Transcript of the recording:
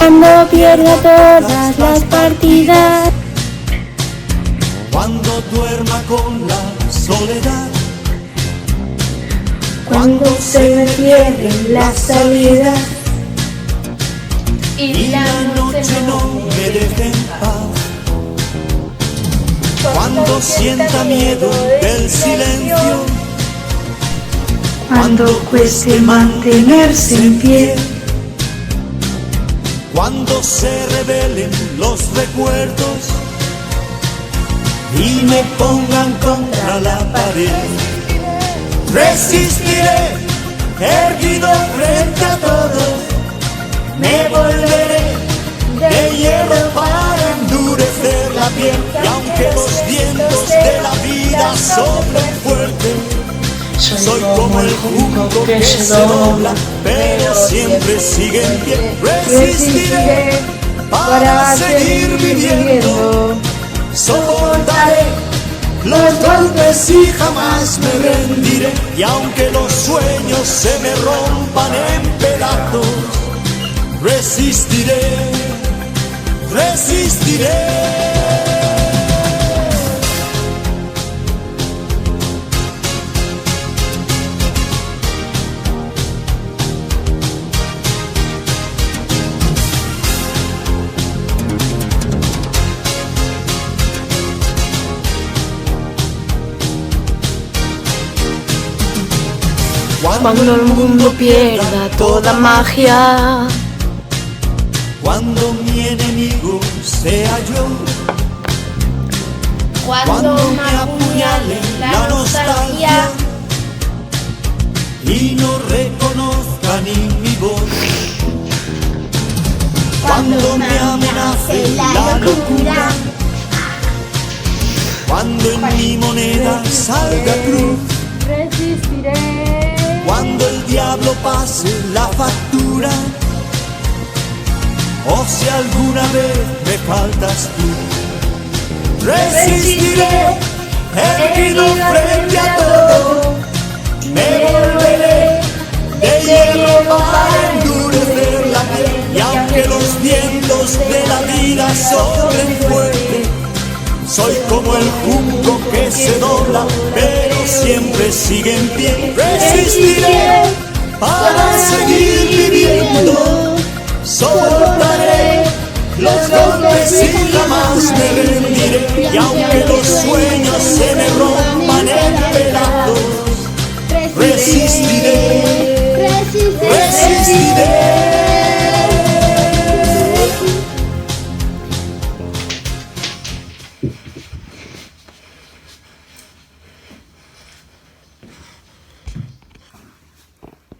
cuando pierda todas las partidas, cuando duerma con la soledad, cuando se me cierren las salidas y la noche no me deje en paz, cuando sienta miedo del silencio, cuando cueste mantenerse en pie, cuando se revelen los recuerdos y me pongan contra la pared. Resistiré, erguido frente a todos, me volveré de hierro para endurecer la piel. Y aunque los vientos de la vida soplen fuerte, soy como el junco que se dobla, pero siempre sigue en pie. Resistiré para seguir viviendo, soportaré los golpes y jamás me rendiré. Y aunque los sueños se me rompan en pedazos, resistiré, resistiré. cuando el mundo pierda toda magia, cuando mi enemigo sea yo, cuando me apuñale la nostalgia y no reconozca ni mi voz, cuando me amenace la locura, cuando en mi moneda salga cruz, resistiré. Cuando el diablo pase la factura, o si alguna vez me faltas tú, resistiré, erguido frente a todo, me volveré de hierro para endurecer la piel. Y aunque los vientos de la vida soplen fuerte, soy como el junco que se dobla, pero siempre sigue en pie. Resistiré para seguir viviendo, soportaré los golpes y jamás me rendiré. Y aunque los sueños se me rompan en pedazos, resistiré.